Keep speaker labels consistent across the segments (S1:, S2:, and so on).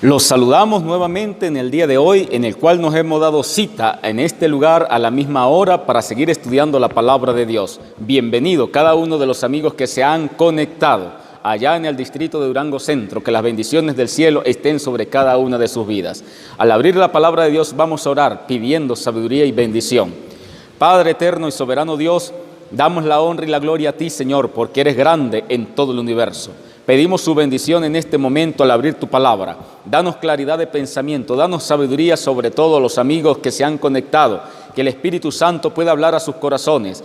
S1: Los saludamos nuevamente en el día de hoy, en el cual nos hemos dado cita en este lugar a la misma hora para seguir estudiando la palabra de Dios. Bienvenido cada uno de los amigos que se han conectado allá en el distrito de Durango Centro. Que las bendiciones del cielo estén sobre cada una de sus vidas. Al abrir la palabra de Dios vamos a orar pidiendo sabiduría y bendición. Padre eterno y soberano Dios, damos la honra y la gloria a ti, Señor, porque eres grande en todo el universo. Pedimos su bendición en este momento al abrir tu palabra. Danos claridad de pensamiento, danos sabiduría sobre todo los amigos que se han conectado. Que el Espíritu Santo pueda hablar a sus corazones,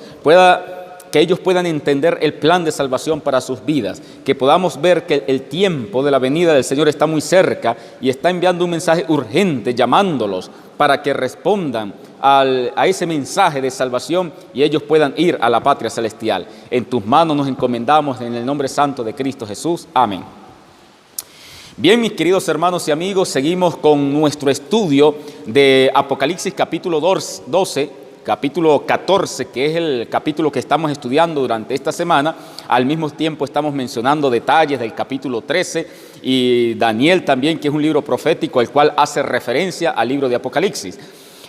S1: que ellos puedan entender el plan de salvación para sus vidas. Que podamos ver que el tiempo de la venida del Señor está muy cerca y está enviando un mensaje urgente, llamándolos para que respondan a ese mensaje de salvación y ellos puedan ir a la patria celestial. En tus manos nos encomendamos en el nombre santo de Cristo Jesús. Amén. Bien, mis queridos hermanos y amigos, seguimos con nuestro estudio de Apocalipsis capítulo 12, capítulo 14, que es el capítulo que estamos estudiando durante esta semana. Al mismo tiempo estamos mencionando detalles del capítulo 13 y Daniel también, que es un libro profético, el cual hace referencia al libro de Apocalipsis.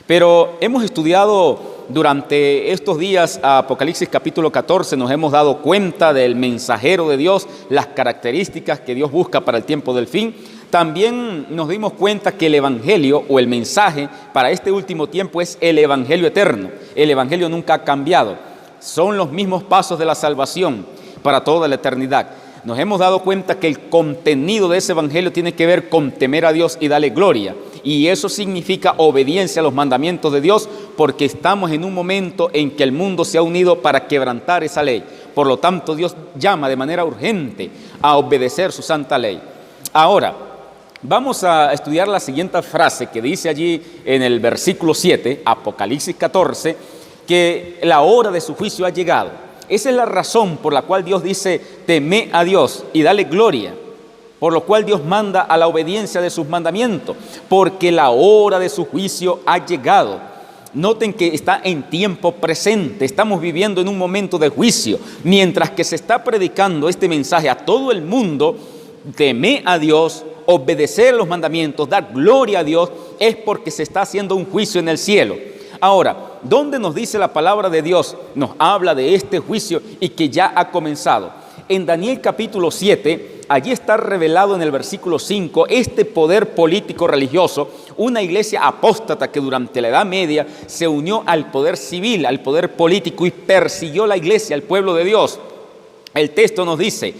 S1: Pero hemos estudiado durante estos días Apocalipsis capítulo 14, nos hemos dado cuenta del mensajero de Dios, las características que Dios busca para el tiempo del fin. También nos dimos cuenta que el evangelio o el mensaje para este último tiempo es el evangelio eterno. El evangelio nunca ha cambiado. Son los mismos pasos de la salvación para toda la eternidad. Nos hemos dado cuenta que el contenido de ese evangelio tiene que ver con temer a Dios y darle gloria. Y eso significa obediencia a los mandamientos de Dios, porque estamos en un momento en que el mundo se ha unido para quebrantar esa ley. Por lo tanto, Dios llama de manera urgente a obedecer su santa ley. Ahora, vamos a estudiar la siguiente frase que dice allí en el versículo 7, Apocalipsis 14, que la hora de su juicio ha llegado. Esa es la razón por la cual Dios dice, teme a Dios y dale gloria. Por lo cual Dios manda a la obediencia de sus mandamientos, porque la hora de su juicio ha llegado. Noten que está en tiempo presente, estamos viviendo en un momento de juicio. Mientras que se está predicando este mensaje a todo el mundo, teme a Dios, obedecer los mandamientos, dar gloria a Dios, es porque se está haciendo un juicio en el cielo. Ahora, ¿dónde nos dice la palabra de Dios? Nos habla de este juicio y que ya ha comenzado. En Daniel capítulo 7, allí está revelado en el versículo 5 este poder político religioso, una iglesia apóstata que durante la Edad Media se unió al poder civil, al poder político y persiguió la iglesia, el pueblo de Dios. El texto nos dice,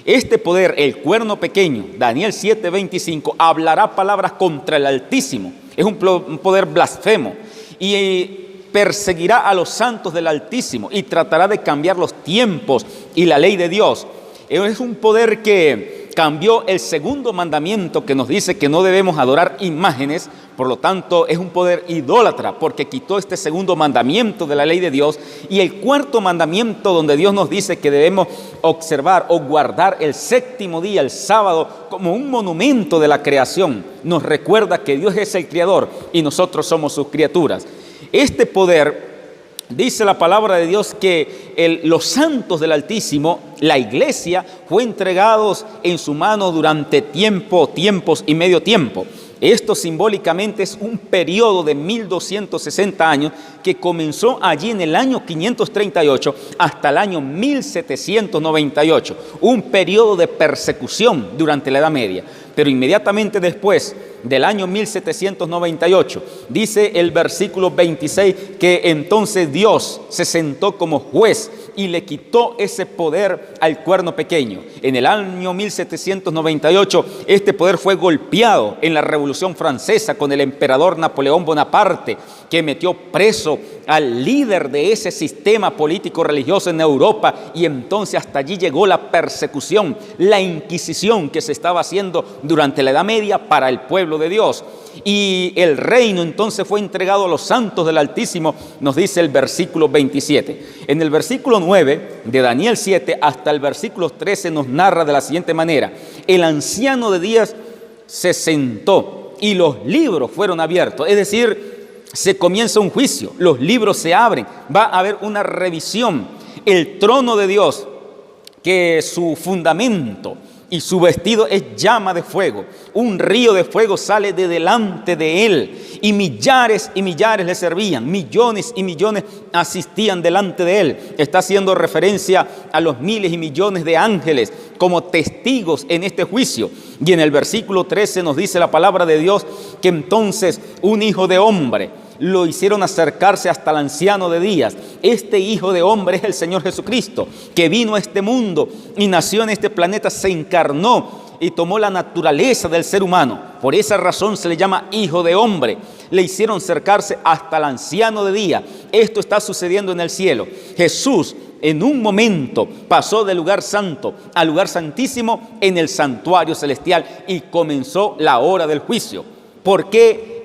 S1: este poder, el cuerno pequeño, Daniel 7:25, hablará palabras contra el Altísimo. Es un poder blasfemo y perseguirá a los santos del Altísimo y tratará de cambiar los tiempos y la ley de Dios. Es un poder que cambió el segundo mandamiento que nos dice que no debemos adorar imágenes. Por lo tanto, es un poder idólatra porque quitó este segundo mandamiento de la ley de Dios. Y el cuarto mandamiento donde Dios nos dice que debemos observar o guardar el séptimo día, el sábado, como un monumento de la creación. Nos recuerda que Dios es el creador y nosotros somos sus criaturas. Este poder, dice la palabra de Dios que los santos del Altísimo, la iglesia, fue entregados en su mano durante tiempos y medio tiempo. Esto simbólicamente es un periodo de 1260 años que comenzó allí en el año 538 hasta el año 1798. Un periodo de persecución durante la Edad Media. Pero inmediatamente después del año 1798, dice el versículo 26 que entonces Dios se sentó como juez y le quitó ese poder al cuerno pequeño. En el año 1798 este poder fue golpeado en la Revolución Francesa con el emperador Napoleón Bonaparte, que metió preso al líder de ese sistema político religioso en Europa, y entonces hasta allí llegó la persecución, la Inquisición que se estaba haciendo durante la Edad Media para el pueblo de Dios. Y el reino entonces fue entregado a los santos del Altísimo, nos dice el versículo 27. En el versículo 9 de Daniel 7 hasta el versículo 13 nos narra de la siguiente manera: el anciano de días se sentó y los libros fueron abiertos. Es decir, se comienza un juicio, los libros se abren, va a haber una revisión. El trono de Dios, que su fundamento y su vestido es llama de fuego. Un río de fuego sale de delante de él, y millares le servían, millones y millones asistían delante de él. Está haciendo referencia a los miles y millones de ángeles como testigos en este juicio. Y en el versículo 13 nos dice la palabra de Dios que entonces un hijo de hombre lo hicieron acercarse hasta el anciano de días. Este hijo de hombre es el Señor Jesucristo, que vino a este mundo y nació en este planeta, se encarnó y tomó la naturaleza del ser humano. Por esa razón se le llama hijo de hombre. Le hicieron acercarse hasta el anciano de día. Esto está sucediendo en el cielo. Jesús en un momento pasó del lugar santo al lugar santísimo en el santuario celestial y comenzó la hora del juicio. ¿Por qué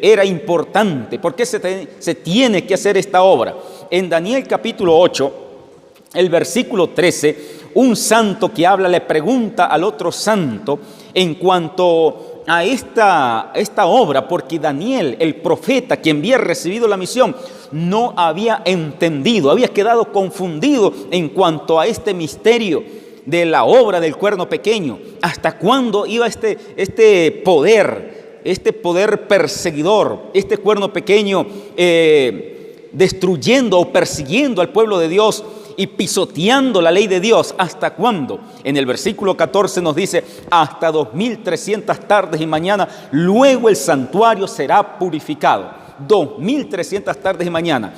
S1: era importante? ¿Por qué se tiene que hacer esta obra? En Daniel capítulo 8, el versículo 13, un santo que habla le pregunta al otro santo en cuanto a esta obra, porque Daniel, el profeta, quien había recibido la misión, no había entendido, había quedado confundido en cuanto a este misterio de la obra del cuerno pequeño. ¿Hasta cuándo iba este poder perseguidor, este cuerno pequeño, destruyendo o persiguiendo al pueblo de Dios y pisoteando la ley de Dios? ¿Hasta cuándo? En el versículo 14 nos dice: hasta 2300 tardes y mañana, luego el santuario será purificado. 2300 tardes y mañana.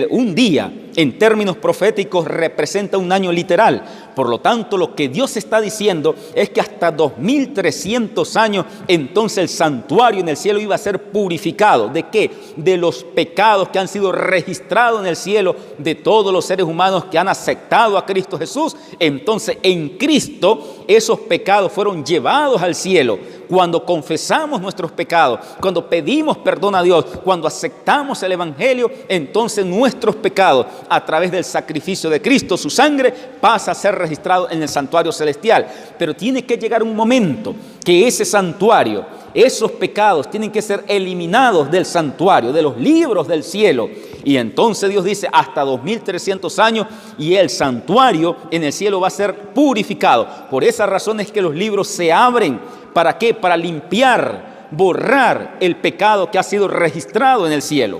S1: Un día, en términos proféticos, representa un año literal. Por lo tanto, lo que Dios está diciendo es que hasta 2300 años, entonces el santuario en el cielo iba a ser purificado. ¿De qué? De los pecados que han sido registrados en el cielo de todos los seres humanos que han aceptado a Cristo Jesús. Entonces, en Cristo, esos pecados fueron llevados al cielo. Cuando confesamos nuestros pecados, cuando pedimos perdón a Dios, cuando aceptamos el Evangelio, entonces nuestros pecados, a través del sacrificio de Cristo, su sangre, pasa a ser registrado en el santuario celestial. Pero tiene que llegar un momento que ese santuario, esos pecados tienen que ser eliminados del santuario, de los libros del cielo. Y entonces Dios dice: hasta 2300 años y el santuario en el cielo va a ser purificado. Por esa razón es que los libros se abren. ¿Para qué? Para limpiar, borrar el pecado que ha sido registrado en el cielo.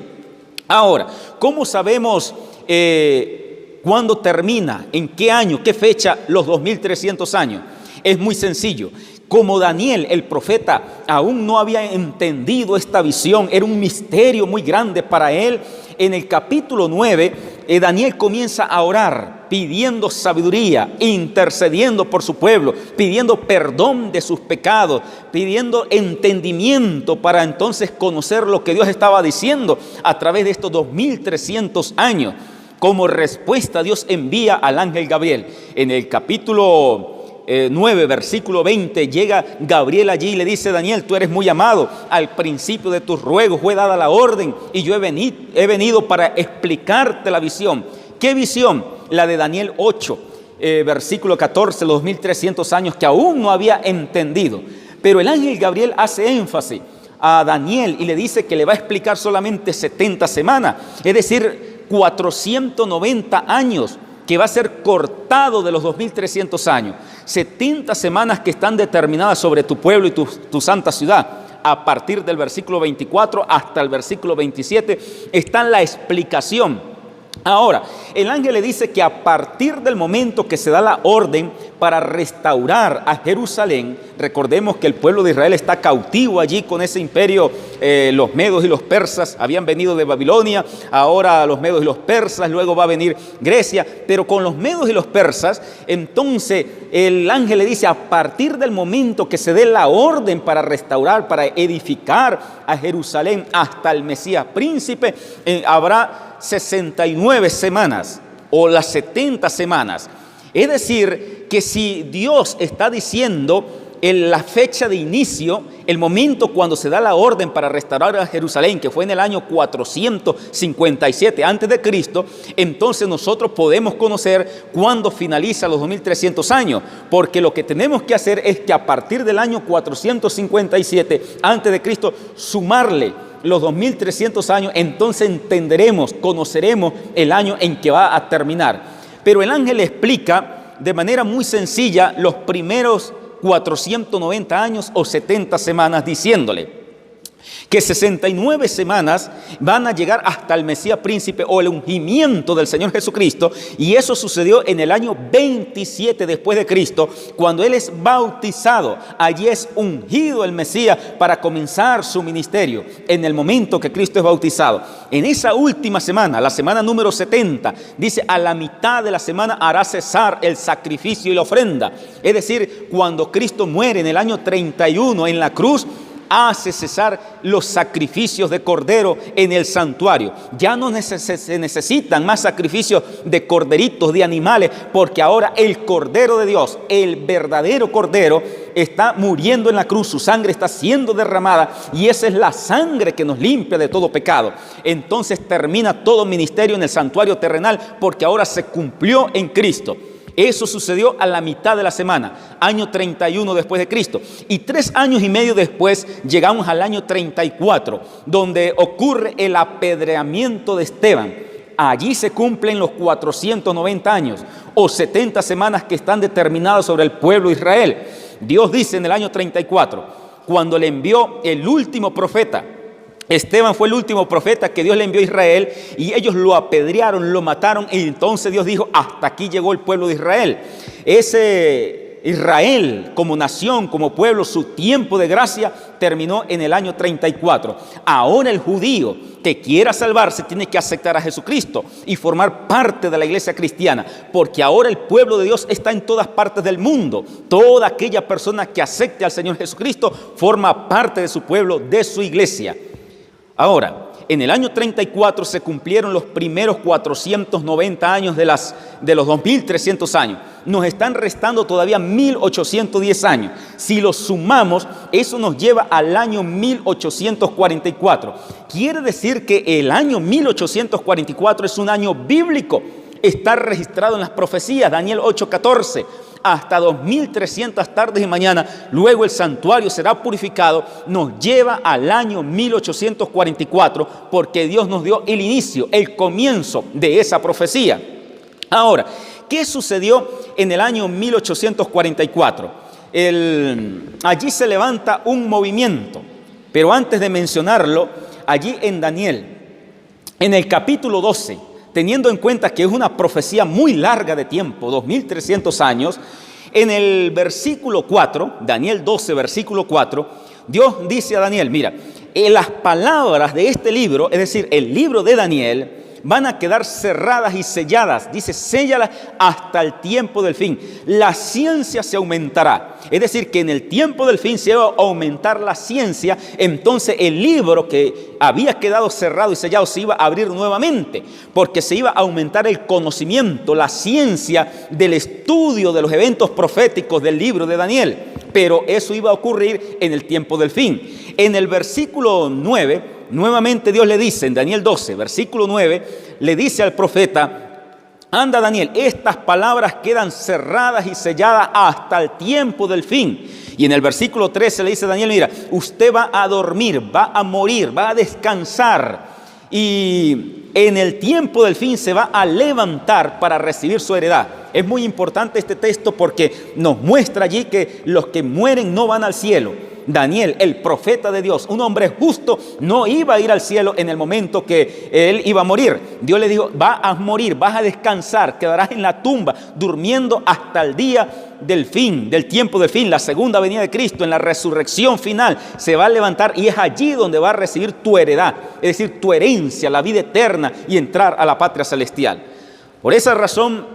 S1: Ahora, ¿cómo sabemos cuándo termina, en qué año, qué fecha los 2300 años? Es muy sencillo. Como Daniel, el profeta, aún no había entendido esta visión, era un misterio muy grande para él. En el capítulo 9, Daniel comienza a orar, pidiendo sabiduría, intercediendo por su pueblo, pidiendo perdón de sus pecados, pidiendo entendimiento para entonces conocer lo que Dios estaba diciendo a través de estos 2300 años. Como respuesta, Dios envía al ángel Gabriel. En el capítulo 9, versículo 20, llega Gabriel allí y le dice: Daniel, tú eres muy amado, al principio de tus ruegos fue dada la orden y yo he venido para explicarte la visión. ¿Qué visión? La de Daniel 8, versículo 14, los 2300 años que aún no había entendido. Pero el ángel Gabriel hace énfasis a Daniel y le dice que le va a explicar solamente 70 semanas, es decir, 490 años, que va a ser cortado de los 2300 años. 70 semanas que están determinadas sobre tu pueblo y tu santa ciudad. A partir del versículo 24 hasta el versículo 27 está la explicación. Ahora, el ángel le dice que a partir del momento que se da la orden para restaurar a Jerusalén, recordemos que el pueblo de Israel está cautivo allí con ese imperio, los medos y los persas habían venido de Babilonia, ahora los medos y los persas, luego va a venir Grecia, pero con los medos y los persas, entonces el ángel le dice: a partir del momento que se dé la orden para restaurar, para edificar a Jerusalén hasta el Mesías príncipe, habrá 69 semanas o las 70 semanas. Es decir, que si Dios está diciendo en la fecha de inicio, el momento cuando se da la orden para restaurar a Jerusalén, que fue en el año 457 antes de Cristo, entonces nosotros podemos conocer cuándo finaliza los 2300 años, porque lo que tenemos que hacer es que a partir del año 457 antes de Cristo sumarle los 2300 años, entonces entenderemos, conoceremos el año en que va a terminar. Pero el ángel explica de manera muy sencilla los primeros 490 años o 70 semanas, diciéndole que 69 semanas van a llegar hasta el Mesías príncipe o el ungimiento del Señor Jesucristo, y eso sucedió en el año 27 después de Cristo, cuando Él es bautizado. Allí es ungido el Mesías para comenzar su ministerio, en el momento que Cristo es bautizado. En esa última semana, la semana número 70, dice: a la mitad de la semana hará cesar el sacrificio y la ofrenda. Es decir, cuando Cristo muere en el año 31 en la cruz, hace cesar los sacrificios de cordero en el santuario. Ya no se necesitan más sacrificios de corderitos, de animales, porque ahora el Cordero de Dios, el verdadero Cordero, está muriendo en la cruz. Su sangre está siendo derramada, y esa es la sangre que nos limpia de todo pecado. Entonces termina todo ministerio en el santuario terrenal, porque ahora se cumplió en Cristo. Eso sucedió a la mitad de la semana, año 31 después de Cristo. Y 3 años y medio después llegamos al año 34, donde ocurre el apedreamiento de Esteban. Allí se cumplen los 490 años o 70 semanas que están determinadas sobre el pueblo de Israel. Dios dice en el año 34, cuando le envió el último profeta. Esteban fue el último profeta que Dios le envió a Israel, y ellos lo apedrearon, lo mataron, y entonces Dios dijo: hasta aquí llegó el pueblo de Israel. Ese Israel como nación, como pueblo, su tiempo de gracia terminó en el año 34. Ahora el judío que quiera salvarse tiene que aceptar a Jesucristo y formar parte de la iglesia cristiana, porque ahora el pueblo de Dios está en todas partes del mundo. Toda aquella persona que acepte al Señor Jesucristo forma parte de su pueblo, de su iglesia. Ahora, en el año 34 se cumplieron los primeros 490 años de los 2300 años. Nos están restando todavía 1810 años. Si los sumamos, eso nos lleva al año 1844. Quiere decir que el año 1844 es un año bíblico. Está registrado en las profecías, Daniel 8:14. Hasta 2300 tardes y mañana, luego el santuario será purificado, nos lleva al año 1844, porque Dios nos dio el inicio, el comienzo de esa profecía. Ahora, ¿qué sucedió en el año 1844? Allí se levanta un movimiento, pero antes de mencionarlo, allí en Daniel, en el capítulo 12, teniendo en cuenta que es una profecía muy larga de tiempo, 2300 años, en el versículo 4, Daniel 12, versículo 4, Dios dice a Daniel: mira, las palabras de este libro, es decir, el libro de Daniel, van a quedar cerradas y selladas. Dice: séllalas hasta el tiempo del fin. La ciencia se aumentará. Es decir, que en el tiempo del fin se va a aumentar la ciencia. Entonces el libro que había quedado cerrado y sellado se iba a abrir nuevamente, porque se iba a aumentar el conocimiento, la ciencia del estudio de los eventos proféticos del libro de Daniel. Pero eso iba a ocurrir en el tiempo del fin. En el versículo 9, nuevamente Dios le dice, en Daniel 12, versículo 9, le dice al profeta: anda, Daniel, estas palabras quedan cerradas y selladas hasta el tiempo del fin. Y en el versículo 13 le dice a Daniel: mira, usted va a dormir, va a morir, va a descansar, y en el tiempo del fin se va a levantar para recibir su heredad. Es muy importante este texto porque nos muestra allí que los que mueren no van al cielo. Daniel, el profeta de Dios, un hombre justo, no iba a ir al cielo en el momento que él iba a morir. Dios le dijo: vas a morir, vas a descansar, quedarás en la tumba durmiendo hasta el día del fin, del tiempo del fin, la segunda venida de Cristo. En la resurrección final se va a levantar, y es allí donde va a recibir tu heredad, es decir, tu herencia, la vida eterna, y entrar a la patria celestial. Por esa razón,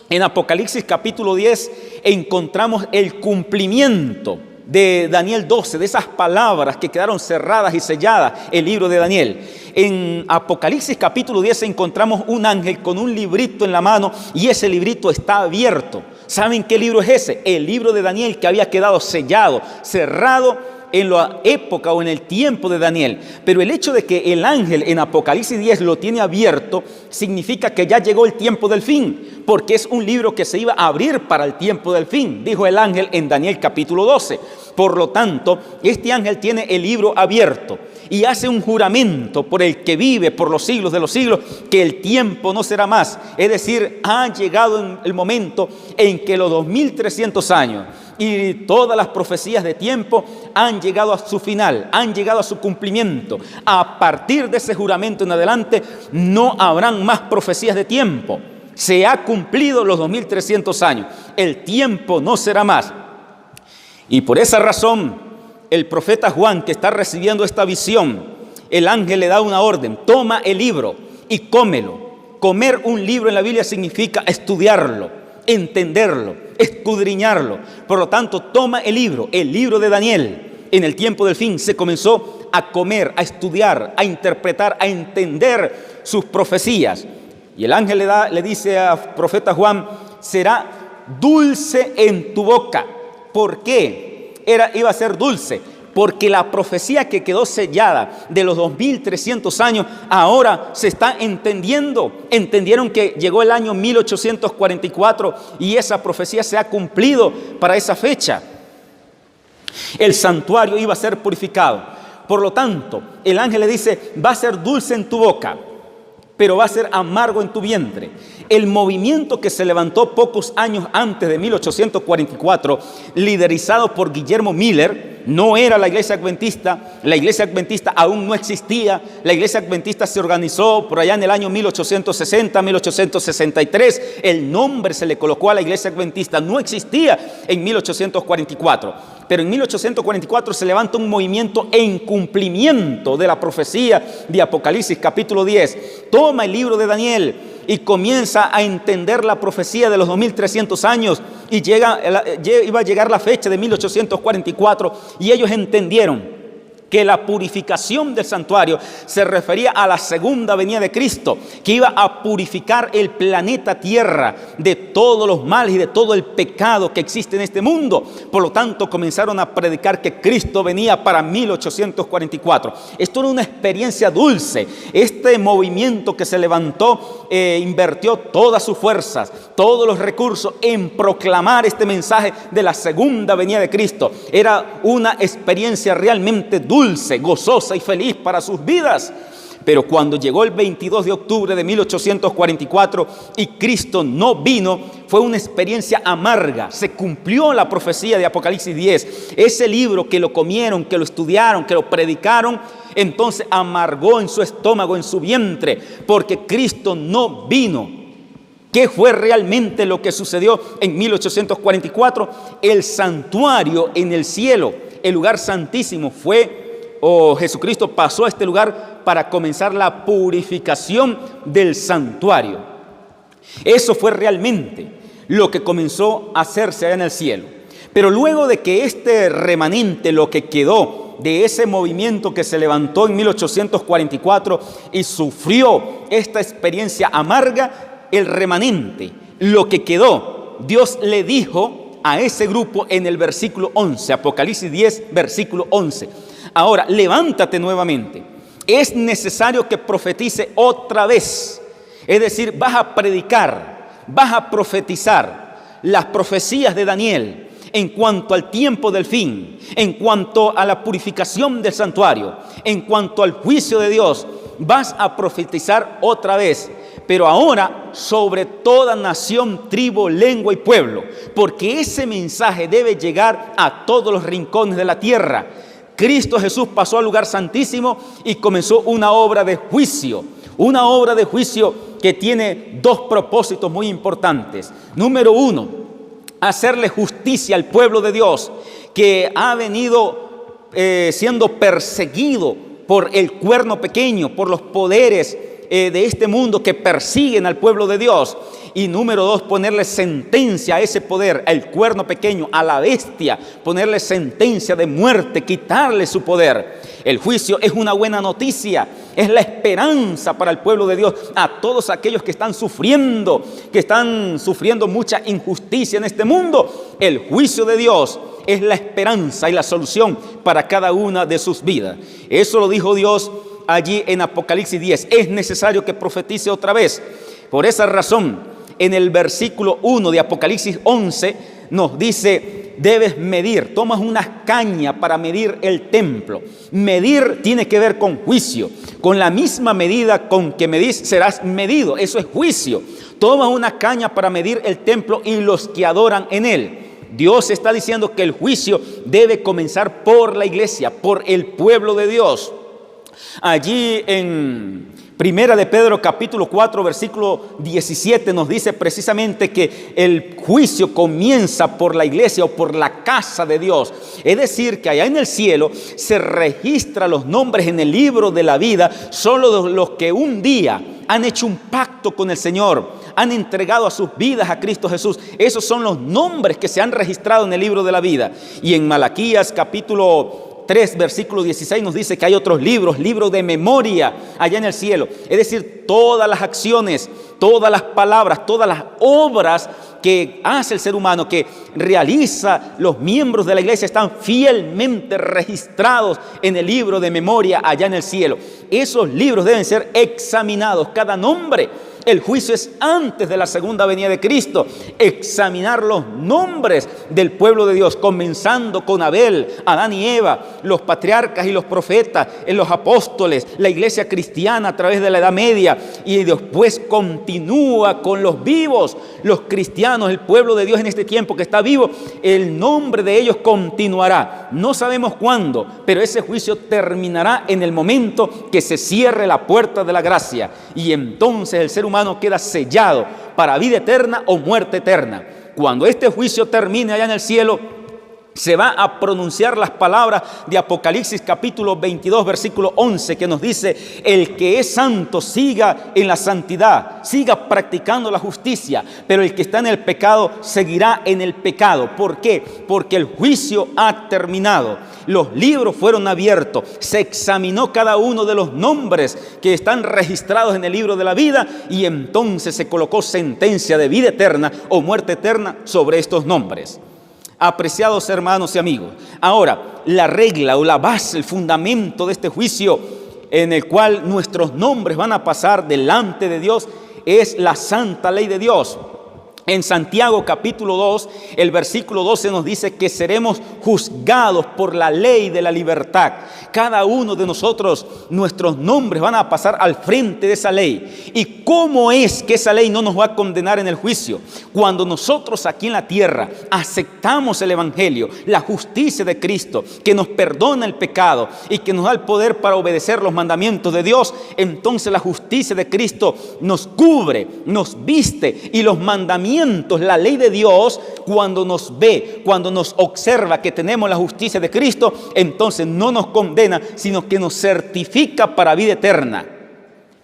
S1: en Apocalipsis capítulo 10 encontramos el cumplimiento de Daniel 12, de esas palabras que quedaron cerradas y selladas, el libro de Daniel. En Apocalipsis capítulo 10 encontramos un ángel con un librito en la mano, y ese librito está abierto. ¿Saben qué libro es ese? El libro de Daniel, que había quedado sellado, cerrado en la época o en el tiempo de Daniel. Pero el hecho de que el ángel en Apocalipsis 10 lo tiene abierto significa que ya llegó el tiempo del fin, porque es un libro que se iba a abrir para el tiempo del fin, dijo el ángel en Daniel capítulo 12. Por lo tanto, este ángel tiene el libro abierto y hace un juramento por el que vive por los siglos de los siglos, que el tiempo no será más. Es decir, ha llegado el momento en que los 2300 años y todas las profecías de tiempo han llegado a su final, han llegado a su cumplimiento. A partir de ese juramento en adelante no habrán más profecías de tiempo. Se ha cumplido los 2300 años. El tiempo no será más. Y por esa razón, el profeta Juan, que está recibiendo esta visión, el ángel le da una orden: toma el libro y cómelo. Comer un libro en la Biblia significa estudiarlo, entenderlo, escudriñarlo. Por lo tanto, toma el libro de Daniel. En el tiempo del fin se comenzó a comer, a estudiar, a interpretar, a entender sus profecías. Y el ángel le dice al profeta Juan: será dulce en tu boca. ¿Por qué iba a ser dulce? Porque la profecía que quedó sellada de los 2300 años ahora se está entendiendo. Entendieron que llegó el año 1844 y esa profecía se ha cumplido para esa fecha. El santuario iba a ser purificado. Por lo tanto, el ángel le dice: va a ser dulce en tu boca, pero va a ser amargo en tu vientre. El movimiento que se levantó pocos años antes de 1844, liderizado por Guillermo Miller, no era la iglesia adventista. La iglesia adventista aún no existía. La iglesia adventista se organizó por allá en el año 1860, 1863. El nombre se le colocó a la iglesia adventista. No existía en 1844. Pero en 1844 se levanta un movimiento en cumplimiento de la profecía de Apocalipsis capítulo 10. Toma el libro de Daniel y comienza a entender la profecía de los 2300 años y iba a llegar la fecha de 1844 y ellos entendieron que la purificación del santuario se refería a la segunda venida de Cristo, que iba a purificar el planeta Tierra de todos los males y de todo el pecado que existe en este mundo. Por lo tanto, comenzaron a predicar que Cristo venía para 1844. Esto era una experiencia dulce. Este movimiento que se levantó invirtió todas sus fuerzas, todos los recursos en proclamar este mensaje de la segunda venida de Cristo. Era una experiencia realmente dulce, gozosa y feliz para sus vidas. Pero cuando llegó el 22 de octubre de 1844 y Cristo no vino, fue una experiencia amarga. Se cumplió la profecía de Apocalipsis 10. Ese libro que lo comieron, que lo estudiaron, que lo predicaron, entonces amargó en su estómago, en su vientre, porque Cristo no vino. ¿Qué fue realmente lo que sucedió en 1844? El santuario en el cielo, el lugar santísimo, Jesucristo pasó a este lugar para comenzar la purificación del santuario. Eso fue realmente lo que comenzó a hacerse allá en el cielo. Pero luego de que este remanente, lo que quedó de ese movimiento que se levantó en 1844 y sufrió esta experiencia amarga, el remanente, lo que quedó, Dios le dijo a ese grupo en el versículo 11, Apocalipsis 10, versículo 11: ahora, levántate nuevamente. Es necesario que profetice otra vez. Es decir, vas a predicar, vas a profetizar las profecías de Daniel en cuanto al tiempo del fin, en cuanto a la purificación del santuario, en cuanto al juicio de Dios. Vas a profetizar otra vez, pero ahora sobre toda nación, tribu, lengua y pueblo, porque ese mensaje debe llegar a todos los rincones de la tierra. Cristo Jesús pasó al lugar santísimo y comenzó una obra de juicio que tiene dos propósitos muy importantes. Número uno, hacerle justicia al pueblo de Dios que ha venido siendo perseguido por el cuerno pequeño, por los poderes de este mundo que persiguen al pueblo de Dios. Y número dos, ponerle sentencia a ese poder, al cuerno pequeño, a la bestia, ponerle sentencia de muerte, quitarle su poder. El juicio es una buena noticia, es la esperanza para el pueblo de Dios, a todos aquellos que están sufriendo mucha injusticia en este mundo. El juicio de Dios es la esperanza y la solución para cada una de sus vidas. Eso lo dijo Dios allí en Apocalipsis 10. Es necesario que profetice otra vez. Por esa razón, en el versículo 1 de Apocalipsis 11, nos dice, debes medir, tomas una caña para medir el templo. Medir tiene que ver con juicio. Con la misma medida con que medís serás medido, eso es juicio. Tomas una caña para medir el templo y los que adoran en él. Dios está diciendo que el juicio debe comenzar por la iglesia, por el pueblo de Dios. Allí en Primera de Pedro capítulo 4 versículo 17 nos dice precisamente que el juicio comienza por la iglesia o por la casa de Dios. Es decir, que allá en el cielo se registran los nombres en el libro de la vida solo de los que un día han hecho un pacto con el Señor, han entregado a sus vidas a Cristo Jesús. Esos son los nombres que se han registrado en el libro de la vida. Y en Malaquías capítulo 3, versículo 16 nos dice que hay otros libros de memoria allá en el cielo. Es decir, todas las acciones, todas las palabras, todas las obras que hace el ser humano, que realiza los miembros de la iglesia, están fielmente registrados en el libro de memoria allá en el cielo. Esos libros deben ser examinados, cada nombre. El juicio es antes de la segunda venida de Cristo. Examinar los nombres del pueblo de Dios, comenzando con Abel, Adán y Eva, los patriarcas y los profetas, los apóstoles, la iglesia cristiana a través de la Edad Media, y después continúa con los vivos, los cristianos, el pueblo de Dios en este tiempo que está vivo. El nombre de ellos continuará. No sabemos cuándo, pero ese juicio terminará en el momento que se cierre la puerta de la gracia, y entonces el ser humano queda sellado para vida eterna o muerte eterna. Cuando este juicio termine allá en el cielo, se va a pronunciar las palabras de Apocalipsis capítulo 22 versículo 11, que nos dice: el que es santo siga en la santidad, siga practicando la justicia, pero el que está en el pecado seguirá en el pecado. ¿Por qué? Porque el juicio ha terminado. Los libros fueron abiertos, se examinó cada uno de los nombres que están registrados en el libro de la vida, y entonces se colocó sentencia de vida eterna o muerte eterna sobre estos nombres. Apreciados hermanos y amigos, ahora la regla o la base, el fundamento de este juicio en el cual nuestros nombres van a pasar delante de Dios es la santa ley de Dios. En Santiago capítulo 2, el versículo 12 nos dice que seremos juzgados por la ley de la libertad. Cada uno de nosotros, nuestros nombres van a pasar al frente de esa ley. ¿Y cómo es que esa ley no nos va a condenar en el juicio? Cuando nosotros aquí en la tierra aceptamos el evangelio, la justicia de Cristo, que nos perdona el pecado y que nos da el poder para obedecer los mandamientos de Dios, entonces la justicia de Cristo nos cubre, nos viste, y los mandamientos, la ley de Dios, cuando nos ve, cuando nos observa que tenemos la justicia de Cristo, entonces no nos condena, sino que nos certifica para vida eterna.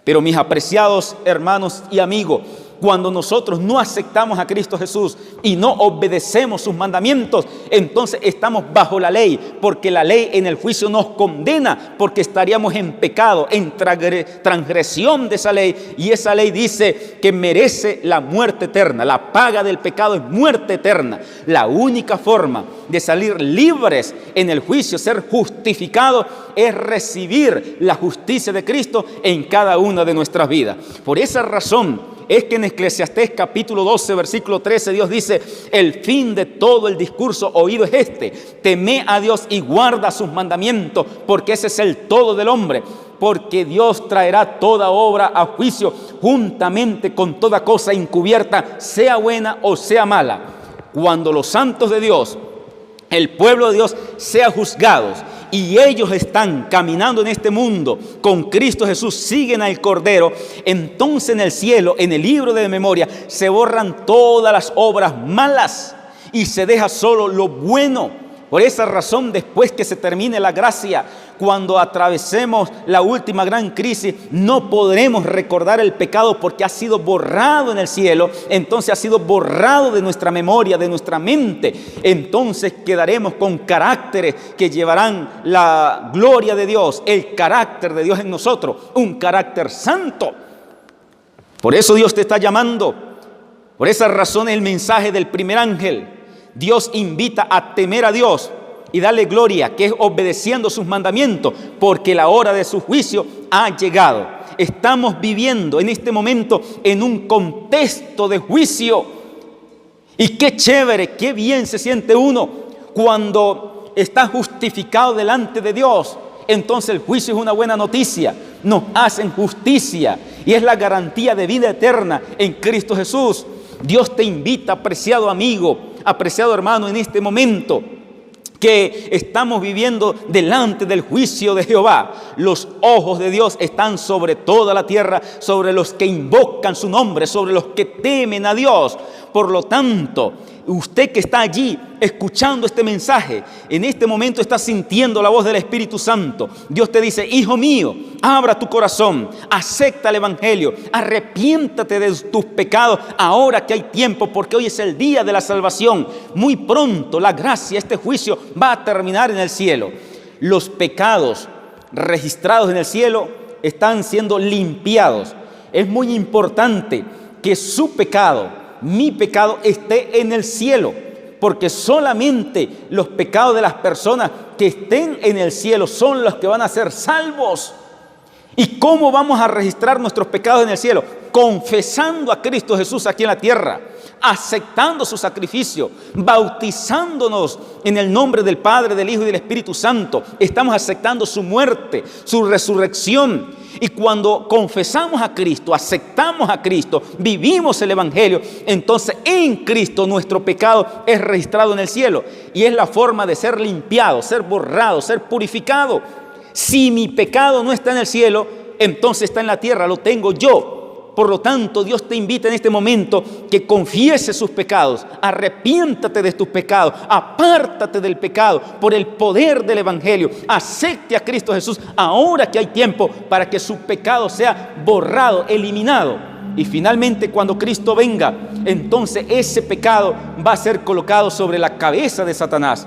S1: Pero mis apreciados hermanos y amigos, cuando nosotros no aceptamos a Cristo Jesús y no obedecemos sus mandamientos, entonces estamos bajo la ley, porque la ley en el juicio nos condena, porque estaríamos en pecado, en transgresión de esa ley, y esa ley dice que merece la muerte eterna. La paga del pecado es muerte eterna. La única forma de salir libres en el juicio, ser justificados, es recibir la justicia de Cristo en cada una de nuestras vidas. Por esa razón es que en Eclesiastés capítulo 12 versículo 13 Dios dice: el fin de todo el discurso oído es este: teme a Dios y guarda sus mandamientos, porque ese es el todo del hombre. Porque Dios traerá toda obra a juicio juntamente con toda cosa encubierta, sea buena o sea mala. Cuando los santos de Dios, el pueblo de Dios, sean juzgados y ellos están caminando en este mundo con Cristo Jesús, siguen al Cordero, entonces en el cielo, en el libro de memoria, se borran todas las obras malas y se deja solo lo bueno. Por esa razón, después que se termine la gracia, cuando atravesemos la última gran crisis, no podremos recordar el pecado, porque ha sido borrado en el cielo. Entonces ha sido borrado de nuestra memoria, de nuestra mente. Entonces quedaremos con caracteres que llevarán la gloria de Dios, el carácter de Dios en nosotros, un carácter santo. Por eso Dios te está llamando. Por esa razón el mensaje del primer ángel. Dios invita a temer a Dios y darle gloria, que es obedeciendo sus mandamientos, porque la hora de su juicio ha llegado. Estamos viviendo en este momento en un contexto de juicio. Y qué chévere, qué bien se siente uno cuando está justificado delante de Dios. Entonces el juicio es una buena noticia. Nos hacen justicia y es la garantía de vida eterna en Cristo Jesús. Dios te invita, apreciado amigo, apreciado hermano, en este momento que estamos viviendo delante del juicio de Jehová. Los ojos de Dios están sobre toda la tierra, sobre los que invocan su nombre, sobre los que temen a Dios. Por lo tanto, usted que está allí escuchando este mensaje, en este momento está sintiendo la voz del Espíritu Santo. Dios te dice: hijo mío, abra tu corazón, acepta el Evangelio, arrepiéntate de tus pecados ahora que hay tiempo, porque hoy es el día de la salvación. Muy pronto la gracia, este juicio va a terminar en el cielo. Los pecados registrados en el cielo están siendo limpiados. Es muy importante que su pecado, mi pecado, esté en el cielo, porque solamente los pecados de las personas que estén en el cielo son los que van a ser salvos. ¿Y cómo vamos a registrar nuestros pecados en el cielo? Confesando a Cristo Jesús aquí en la tierra, aceptando su sacrificio, bautizándonos en el nombre del Padre, del Hijo y del Espíritu Santo. Estamos aceptando su muerte, su resurrección. Y cuando confesamos a Cristo, aceptamos a Cristo, vivimos el Evangelio, entonces en Cristo nuestro pecado es registrado en el cielo. Y es la forma de ser limpiado, ser borrado, ser purificado. Si mi pecado no está en el cielo, entonces está en la tierra, lo tengo yo. Por lo tanto, Dios te invita en este momento que confieses sus pecados, arrepiéntate de tus pecados, apártate del pecado por el poder del Evangelio, acepte a Cristo Jesús ahora que hay tiempo para que su pecado sea borrado, eliminado. Y finalmente, cuando Cristo venga, entonces ese pecado va a ser colocado sobre la cabeza de Satanás.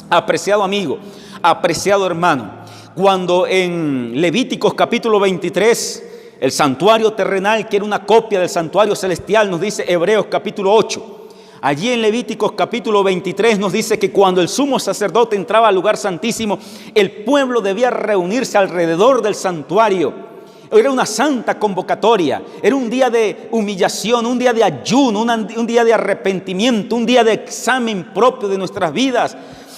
S1: Apreciado amigo, apreciado hermano, cuando en Levíticos capítulo 23, el santuario terrenal, que era una copia del santuario celestial, nos dice Hebreos capítulo 8. Allí en Levíticos capítulo 23 nos dice que cuando el sumo sacerdote entraba al lugar santísimo, el pueblo debía reunirse alrededor del santuario. Era una santa convocatoria, era un día de humillación, un día de ayuno, un día de arrepentimiento, un día de examen propio de nuestras vidas.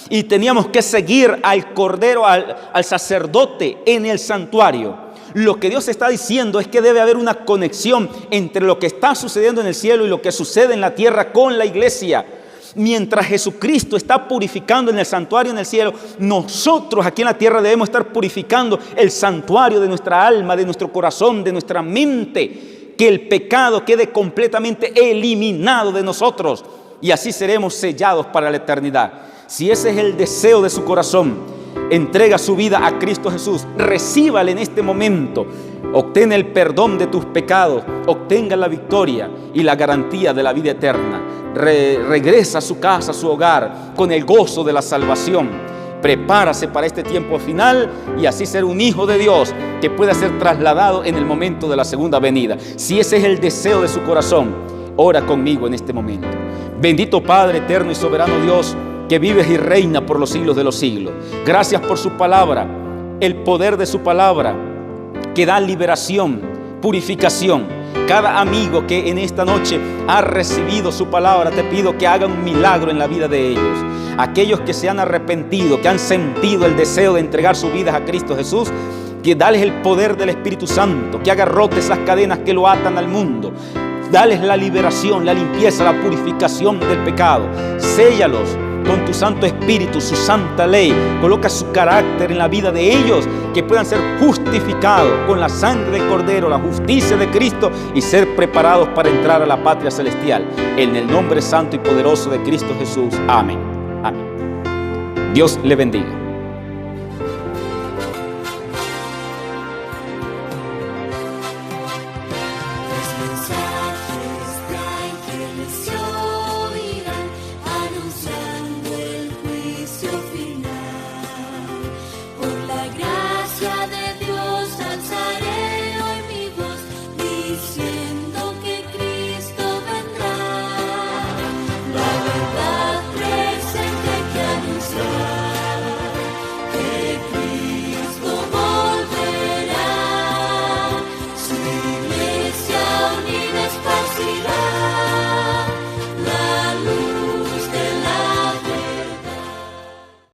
S1: Y teníamos que seguir al cordero, al sacerdote en el santuario. Lo que Dios está diciendo es que debe haber una conexión entre lo que está sucediendo en el cielo y lo que sucede en la tierra con la iglesia. Mientras Jesucristo está purificando en el santuario en el cielo, nosotros aquí en la tierra debemos estar purificando el santuario de nuestra alma, de nuestro corazón, de nuestra mente. Que el pecado quede completamente eliminado de nosotros y así seremos sellados para la eternidad. Si ese es el deseo de su corazón, entrega su vida a Cristo Jesús, recíbale en este momento, obtén el perdón de tus pecados, obtenga la victoria y la garantía de la vida eterna. Regresa a su casa, a su hogar, con el gozo de la salvación. Prepárase para este tiempo final y así ser un hijo de Dios que pueda ser trasladado en el momento de la segunda venida. Si ese es el deseo de su corazón, ora conmigo en este momento. Bendito Padre eterno y soberano Dios, que vives y reina por los siglos de los siglos. Gracias por su palabra, el poder de su palabra, que da liberación, purificación. Cada amigo que en esta noche ha recibido su palabra, te pido que haga un milagro en la vida de ellos. Aquellos que se han arrepentido, que han sentido el deseo de entregar sus vidas a Cristo Jesús, que dales el poder del Espíritu Santo, que haga roto esas cadenas que lo atan al mundo. Dales la liberación, la limpieza, la purificación del pecado. Séllalos con tu Santo Espíritu, su santa ley. Coloca su carácter en la vida de ellos, que puedan ser justificados con la sangre del Cordero, la justicia de Cristo, y ser preparados para entrar a la patria celestial. En el nombre santo y poderoso de Cristo Jesús. Amén. Amén. Dios le bendiga.
S2: Por la gracia de Dios.